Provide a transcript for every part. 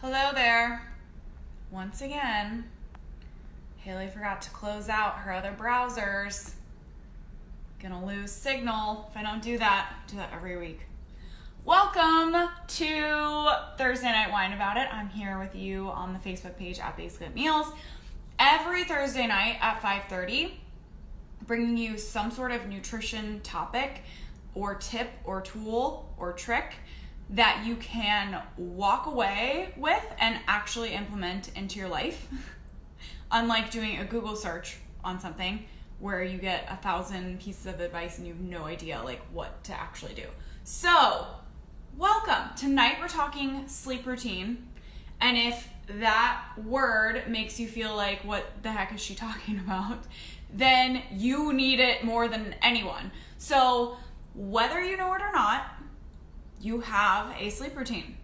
Hello there. Once again, Haley forgot to close out her other browsers. Gonna lose signal if I don't do that. Do that every week. Welcome to Thursday Night Wine About It. I'm here with you on the Facebook page at Basically It Meals. Every Thursday night at 5:30, bringing you some sort of nutrition topic or tip or tool or trick that you can walk away with and actually implement into your life. Unlike doing a Google search on something where you get 1,000 pieces of advice and you have no idea what to actually do. So, welcome. Tonight we're talking sleep routine. And if that word makes you feel like, what the heck is she talking about? Then you need it more than anyone. So, whether you know it or not, you have a sleep routine.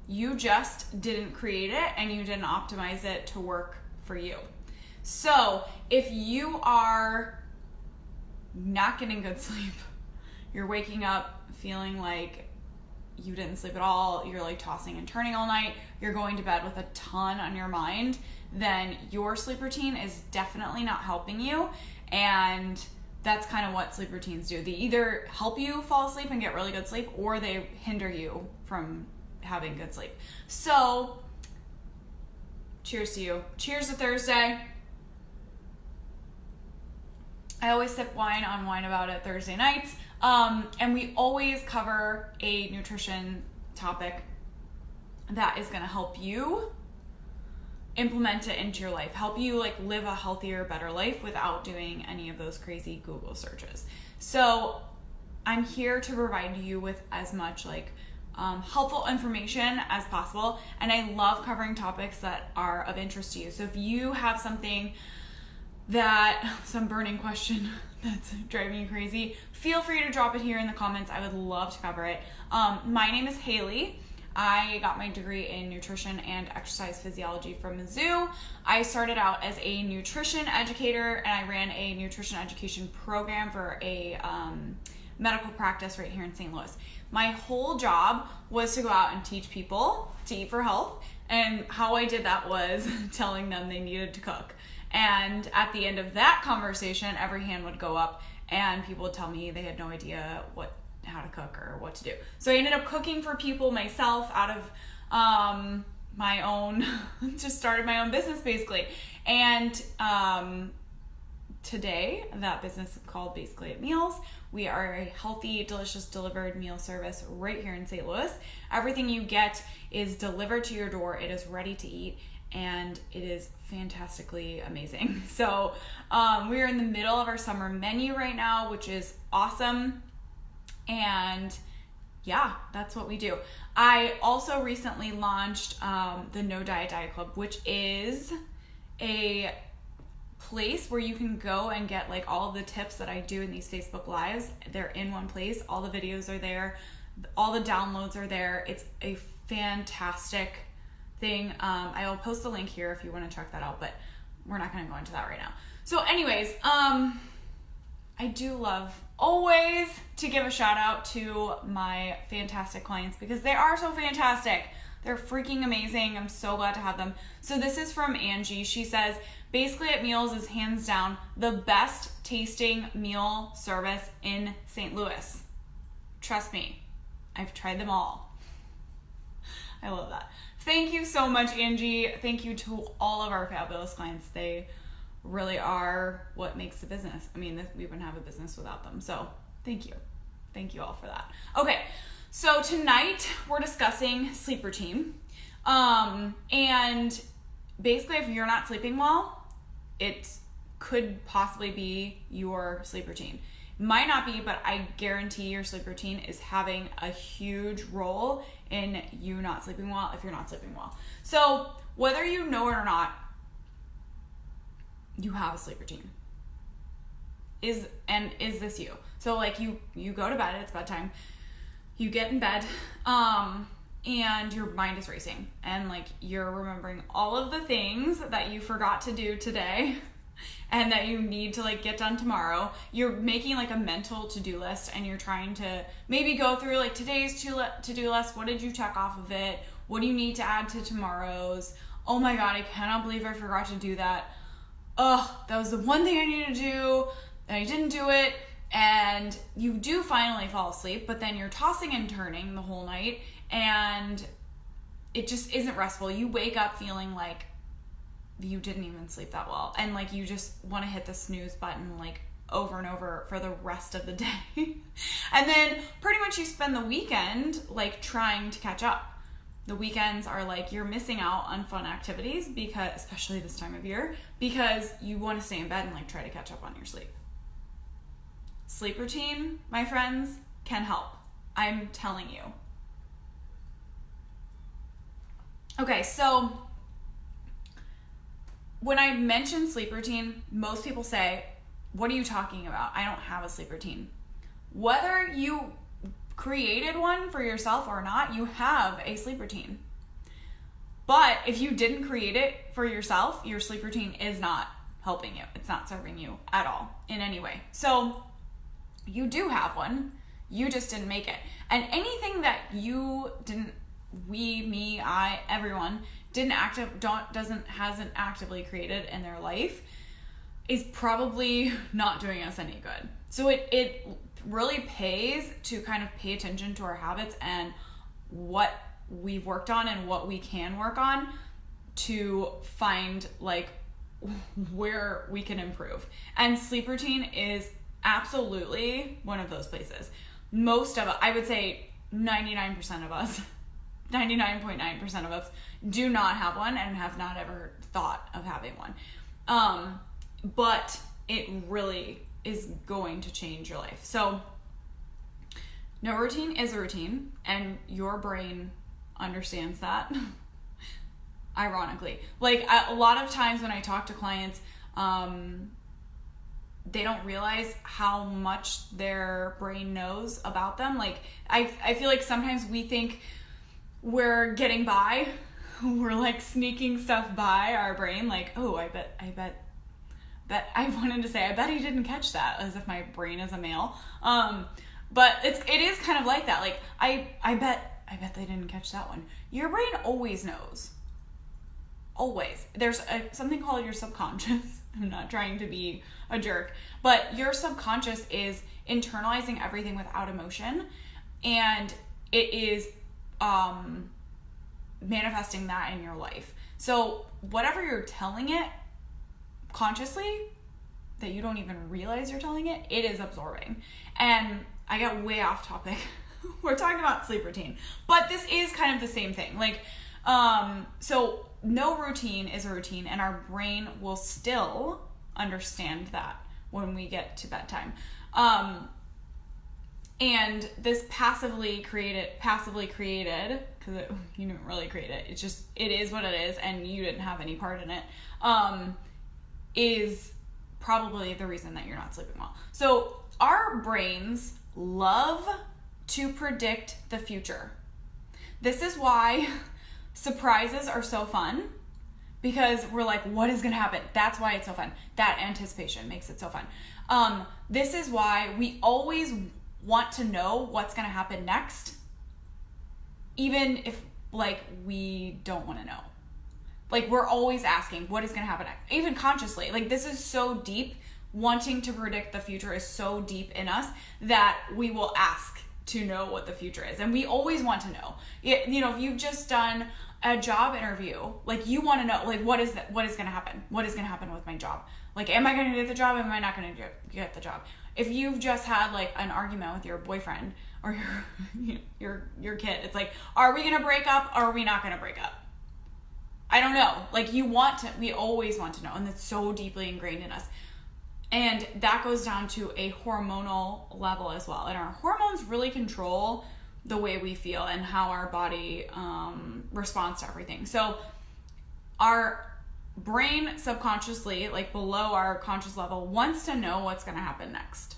You just didn't create it and you didn't optimize it to work for you. So if you are not getting good sleep, you're waking up feeling like you didn't sleep at all, you're tossing and turning all night, you're going to bed with a ton on your mind, then your sleep routine is definitely not helping you. And that's kind of what sleep routines do. They either help you fall asleep and get really good sleep, or they hinder you from having good sleep. So, cheers to you. Cheers to Thursday. I always sip wine on Wine About It Thursday nights. And we always cover a nutrition topic that is going to help you implement it into your life, help you live a healthier, better life without doing any of those crazy Google searches. So I'm here to provide you with as much helpful information as possible, and I love covering topics that are of interest to you. So if you have some burning question that's driving you crazy, feel free to drop it here in the comments. I would love to cover it. My name is Haley. I got my degree in nutrition and exercise physiology from Mizzou. I started out as a nutrition educator, and I ran a nutrition education program for a medical practice right here in St. Louis. My whole job was to go out and teach people to eat for health, and how I did that was telling them they needed to cook. And at the end of that conversation, every hand would go up, and people would tell me they had no idea how to cook or what to do. So I ended up cooking for people myself out of my own, just started my own business basically. And today that business is called Basically It Meals. We are a healthy, delicious delivered meal service right here in St. Louis. Everything you get is delivered to your door. It is ready to eat, and it is fantastically amazing. So we're in the middle of our summer menu right now, which is awesome. And yeah, that's what we do. I also recently launched the No Diet Diet Club, which is a place where you can go and get all of the tips that I do in these Facebook Lives. They're in one place. All the videos are there. All the downloads are there. It's a fantastic thing. I will post the link here if you want to check that out, but we're not going to go into that right now. So anyways, I do love always to give a shout out to my fantastic clients because they are so fantastic. They're freaking amazing. I'm so glad to have them. So this is from Angie. She says, Basically It Meals is hands down the best tasting meal service in St. Louis. Trust me, I've tried them all. I love that. Thank you so much, Angie. Thank you to all of our fabulous clients. They really are what makes the business. I mean, we wouldn't have a business without them. So thank you. Thank you all for that. Okay, so tonight we're discussing sleep routine. And basically if you're not sleeping well, it could possibly be your sleep routine. Might not be, but I guarantee your sleep routine is having a huge role in you not sleeping well if you're not sleeping well. So whether you know it or not, you have a sleep routine. Is this you? So you go to bed, it's bedtime, you get in bed, and your mind is racing, and you're remembering all of the things that you forgot to do today and that you need to get done tomorrow. You're making a mental to-do list, and you're trying to maybe go through today's to-do list. What did you check off of it? What do you need to add to tomorrow's? Oh my God, I cannot believe I forgot to do that. Ugh, that was the one thing I needed to do, and I didn't do it. And you do finally fall asleep, but then you're tossing and turning the whole night, and it just isn't restful. You wake up feeling like you didn't even sleep that well, and like you just want to hit the snooze button like over and over for the rest of the day. And then pretty much you spend the weekend like trying to catch up. The weekends are like you're missing out on fun activities, because especially this time of year, because you want to stay in bed and like try to catch up on your sleep. Sleep routine, my friends, can help. I'm telling you. Okay, so when I mention sleep routine, most people say, what are you talking about? I don't have a sleep routine. Whether you created one for yourself or not, you have a sleep routine. But if you didn't create it for yourself, your sleep routine is not helping you. It's not serving you at all in any way. So you do have one, you just didn't make it. And anything that you didn't, we, me, I, everyone hasn't actively created in their life is probably not doing us any good. So it really pays to kind of pay attention to our habits and what we've worked on and what we can work on to find like where we can improve. And sleep routine is absolutely one of those places. Most of it, I would say 99% of us, 99.9% of us do not have one and have not ever thought of having one. But it really is going to change your life. So no routine is a routine, and your brain understands that. Ironically, like a lot of times when I talk to clients, they don't realize how much their brain knows about them. Like I feel like sometimes we think we're getting by, we're like sneaking stuff by our brain. Like, oh, I bet I wanted to say, I bet he didn't catch that, as if my brain is a male. But it is kind of like that. Like I bet they didn't catch that one. Your brain always knows. Always. There's something called your subconscious. I'm not trying to be a jerk, but your subconscious is internalizing everything without emotion, and it is manifesting that in your life. So whatever you're telling it consciously, that you don't even realize you're telling it, it is absorbing. And I got way off topic. We're talking about sleep routine, but this is kind of the same thing. Like, so no routine is a routine, and our brain will still understand that when we get to bedtime. And this passively created, because you didn't really create it, it's just, it is what it is, and you didn't have any part in it, is probably the reason that you're not sleeping well. So our brains love to predict the future. This is why surprises are so fun, because we're like, what is going to happen? That's why it's so fun. That anticipation makes it so fun. This is why we always want to know what's going to happen next, even if like we don't want to know. Like we're always asking what is going to happen next, even consciously. Like this is so deep. Wanting to predict the future is so deep in us that we will ask to know what the future is. And we always want to know. You know, if you've just done a job interview, like you want to know, like what is going to happen? What is going to happen with my job? Like, am I going to get the job? Am I not going to get the job? If you've just had like an argument with your boyfriend or your kid, it's like, are we going to break up or are we not going to break up? I don't know. Like we always want to know. And that's so deeply ingrained in us. And that goes down to a hormonal level as well. And our hormones really control the way we feel and how our body responds to everything. So our brain subconsciously, like below our conscious level, wants to know what's going to happen next.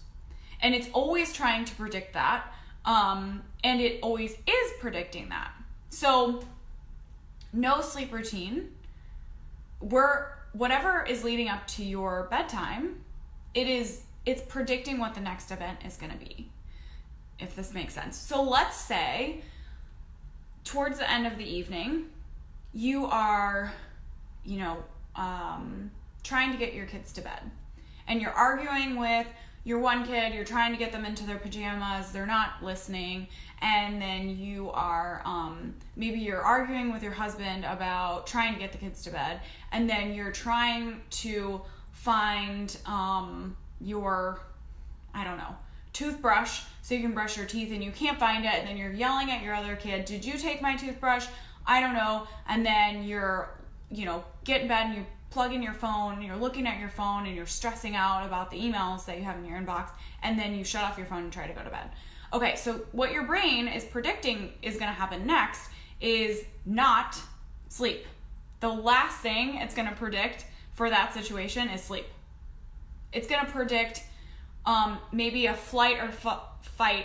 And it's always trying to predict that. And it always is predicting that. So no sleep routine. Whatever is leading up to your bedtime, it's predicting what the next event is going to be, if this makes sense. So let's say towards the end of the evening, you are, trying to get your kids to bed. And you're arguing with your one kid, you're trying to get them into their pajamas, they're not listening. And then you are, maybe you're arguing with your husband about trying to get the kids to bed. And then you're trying to find your, toothbrush so you can brush your teeth, and you can't find it. And then you're yelling at your other kid, did you take my toothbrush? I don't know. And then you're, get in bed and you plug in your phone, and you're looking at your phone, and you're stressing out about the emails that you have in your inbox. And then you shut off your phone and try to go to bed. Okay, so what your brain is predicting is going to happen next is not sleep. The last thing it's going to predict for that situation is sleep. It's going to predict maybe a fight or flight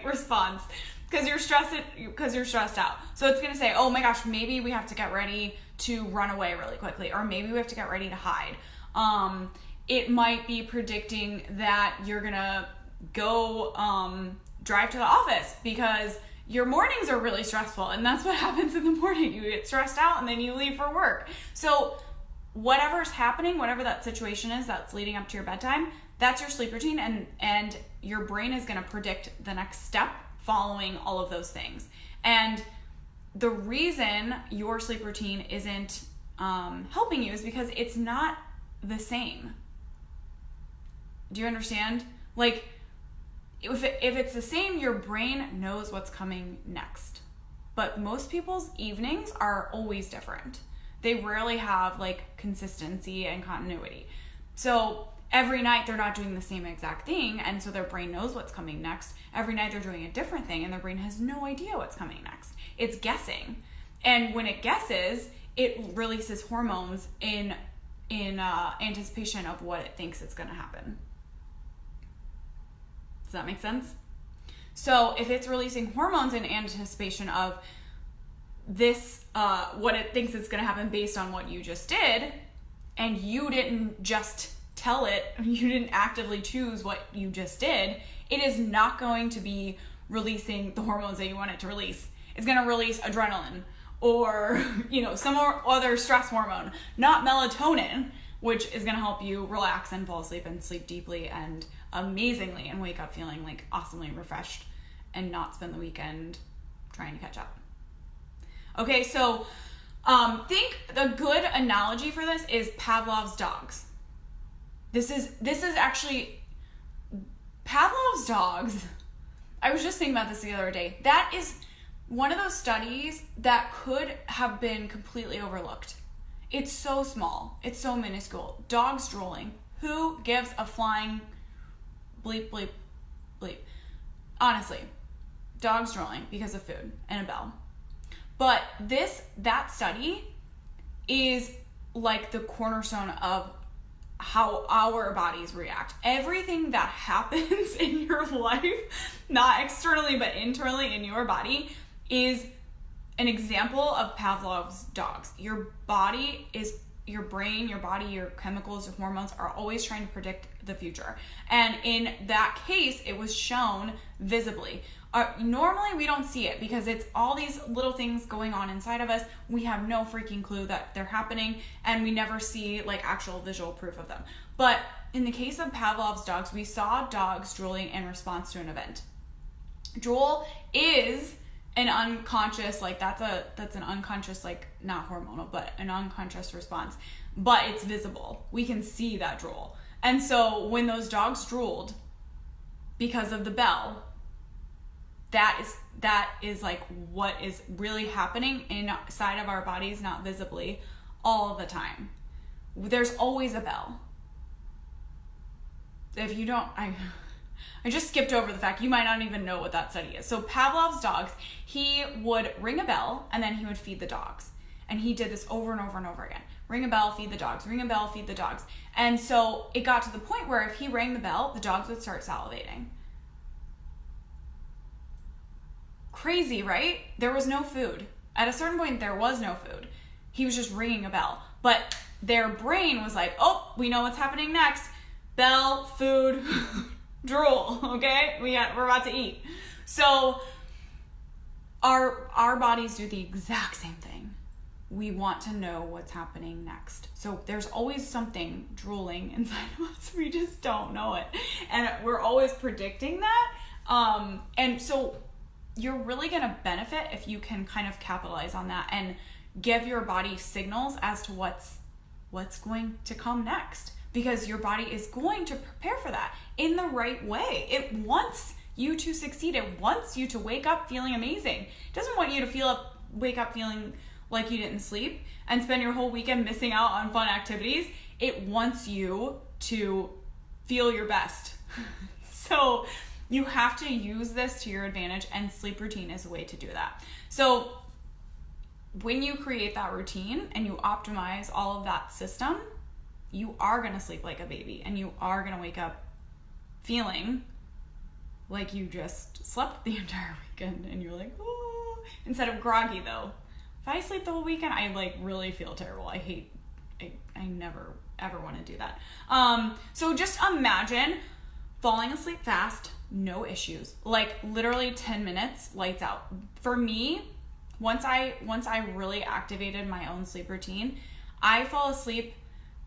response because you're stressed out. So it's going to say, oh my gosh, maybe we have to get ready to run away really quickly, or maybe we have to get ready to hide. It might be predicting that you're going to go drive to the office because your mornings are really stressful, and that's what happens in the morning. You get stressed out and then you leave for work. So whatever's happening, whatever that situation is that's leading up to your bedtime, that's your sleep routine, and your brain is going to predict the next step following all of those things. And the reason your sleep routine isn't helping you is because it's not the same. Do you understand? Like, if it's the same, your brain knows what's coming next. But most people's evenings are always different. They rarely have like consistency and continuity. So every night they're not doing the same exact thing, and so their brain knows what's coming next. Every night they're doing a different thing, and their brain has no idea what's coming next. It's guessing. And when it guesses, it releases hormones in anticipation of what it thinks it's going to happen. Does that make sense? So if it's releasing hormones in anticipation of this, what it thinks is going to happen based on what you just did, and you didn't just tell it, you didn't actively choose what you just did, it is not going to be releasing the hormones that you want it to release. It's going to release adrenaline or, some other stress hormone, not melatonin, which is going to help you relax and fall asleep and sleep deeply and amazingly and wake up feeling like awesomely refreshed and not spend the weekend trying to catch up. Okay, so think the good analogy for this is Pavlov's dogs. This is actually Pavlov's dogs. I was just thinking about this the other day. That is one of those studies that could have been completely overlooked. It's so small. It's so minuscule. Dogs drooling. Who gives a flying bleep, bleep, bleep? Honestly, dogs drooling because of food and a bell. But that study is like the cornerstone of how our bodies react. Everything that happens in your life, not externally but internally in your body, is an example of Pavlov's dogs. Your body is, your brain, your body, your chemicals, your hormones are always trying to predict the future. And in that case, it was shown visibly. Normally we don't see it because it's all these little things going on inside of us. We have no freaking clue that they're happening, and we never see like actual visual proof of them. But in the case of Pavlov's dogs, we saw dogs drooling in response to an event. Drool is an unconscious, like that's an unconscious, like not hormonal, but an unconscious response, but it's visible. We can see that drool. And so when those dogs drooled because of the bell, that is like what is really happening inside of our bodies, not visibly, all the time. There's always a bell. If you don't, I just skipped over the fact you might not even know what that study is. So Pavlov's dogs, he would ring a bell and then he would feed the dogs. And he did this over and over and over again. Ring a bell, feed the dogs. Ring a bell, feed the dogs. And so it got to the point where if he rang the bell, the dogs would start salivating. Crazy, right? There was no food. At a certain point, there was no food. He was just ringing a bell. But their brain was like, oh, we know what's happening next. Bell, food, drool, okay? We're about to eat. So our bodies do the exact same thing. We want to know what's happening next. So there's always something drooling inside of us. We just don't know it. And we're always predicting that. And so you're really going to benefit if you can kind of capitalize on that and give your body signals as to what's going to come next, because your body is going to prepare for that in the right way. It wants you to succeed. It wants you to wake up feeling amazing. It doesn't want you to wake up feeling like you didn't sleep and spend your whole weekend missing out on fun activities. It wants you to feel your best. So you have to use this to your advantage, and sleep routine is a way to do that. So when you create that routine and you optimize all of that system, you are going to sleep like a baby, and you are going to wake up feeling like you just slept the entire weekend and you're like, oh, instead of groggy though. If I sleep the whole weekend, I like really feel terrible. I never ever want to do that. So just imagine falling asleep fast, no issues. Like literally 10 minutes, lights out. For me, once I really activated my own sleep routine, I fall asleep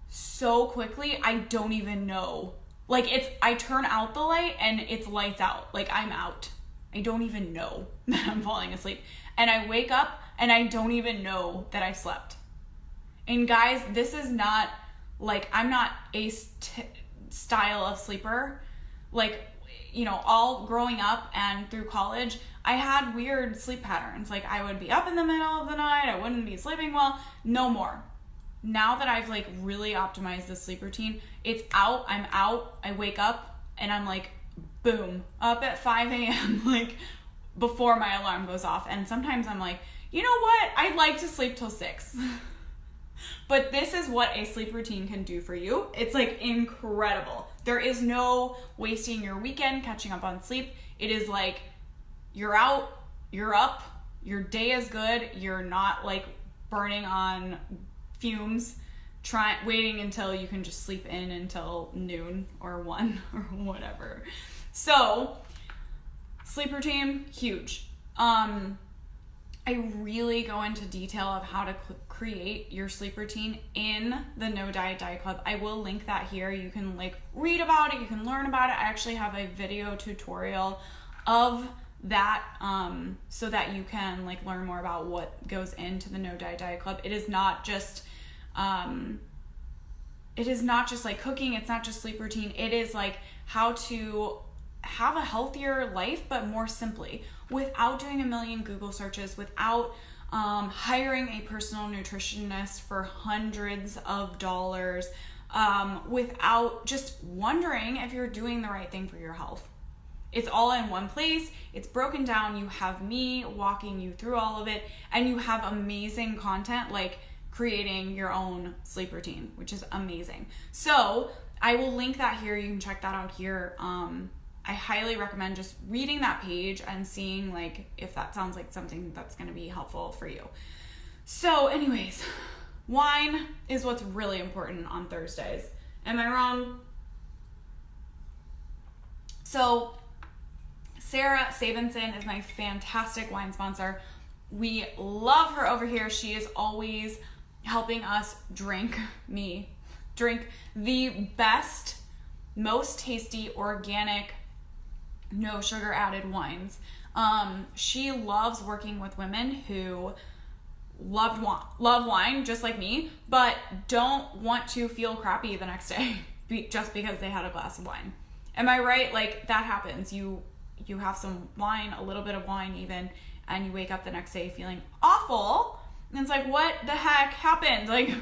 so quickly, I don't even know. Like I turn out the light and it's lights out. Like I'm out. I don't even know that I'm falling asleep. And I wake up and I don't even know that I slept. And guys, this is not like, I'm not a style of sleeper. Like, you know, all growing up and through college, I had weird sleep patterns. Like I would be up in the middle of the night, I wouldn't be sleeping well. No more. Now that I've like really optimized the sleep routine, it's out, I'm out, I wake up and I'm like, boom, up at 5 a.m. like before my alarm goes off. And sometimes I'm like, you know what? I'd like to sleep till 6. But this is what a sleep routine can do for you. It's like incredible. There is no wasting your weekend catching up on sleep. It is like you're out, you're up, your day is good, you're not like burning on fumes, waiting until you can just sleep in until noon or 1 or whatever. So sleep routine, huge. I really go into detail of how to create your sleep routine in the No Diet Diet Club. I will link that here. You can like read about it. You can learn about it. I actually have a video tutorial of that so that you can like learn more about what goes into the No Diet Diet Club. It is not just like cooking. It's not just sleep routine. It is like how to have a healthier life, but more simply, without doing a million Google searches, without hiring a personal nutritionist for hundreds of dollars, without just wondering if you're doing the right thing for your health. It's all in one place. It's broken down. You have me walking you through all of it, and you have amazing content like creating your own sleep routine, which is amazing. So I will link that here. You can check that out here. I highly recommend just reading that page and seeing like if that sounds like something that's going to be helpful for you. So anyways, wine is what's really important on Thursdays. Am I wrong? So Sarah Sabinson is my fantastic wine sponsor. We love her over here. She is always helping us drink the best, most tasty, organic, no sugar added wines. She loves working with women who love wine just like me, but don't want to feel crappy the next day just because they had a glass of wine. Am I right? Like that happens. You have some wine, a little bit of wine even, and you wake up the next day feeling awful. And it's like, what the heck happened? Like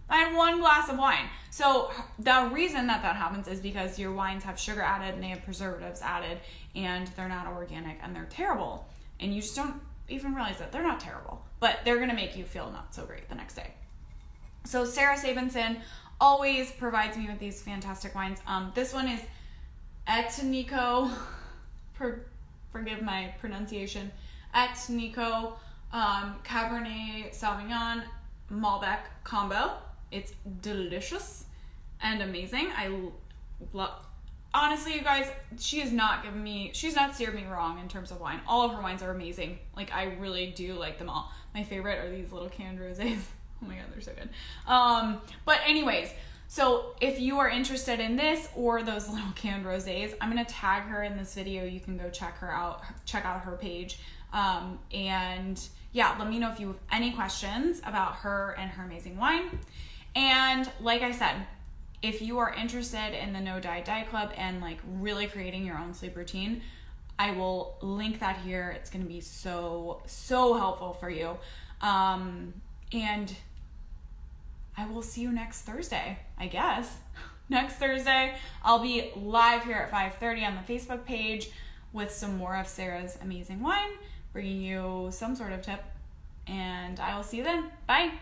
I had 1 glass of wine. So the reason that happens is because your wines have sugar added and they have preservatives added, and they're not organic and they're terrible. And you just don't even realize that they're not terrible, but they're going to make you feel not so great the next day. So Sarah Sabinson always provides me with these fantastic wines. This one is Etnico, forgive my pronunciation, Etnico Cabernet Sauvignon Malbec combo. It's delicious and amazing. honestly, you guys, she's not steered me wrong in terms of wine. All of her wines are amazing. Like, I really do like them all. My favorite are these little canned rosés. Oh my God, they're so good. But anyways, so if you are interested in this or those little canned rosés, I'm going to tag her in this video. You can go check out her page. And yeah, let me know if you have any questions about her and her amazing wine. And like I said, if you are interested in the No Diet Diet Club and like really creating your own sleep routine, I will link that here. It's going to be so helpful for you. And I will see you next Thursday, I guess. Next Thursday, I'll be live here at 5:30 on the Facebook page with some more of Sarah's amazing wine, bringing you some sort of tip. And I will see you then. Bye.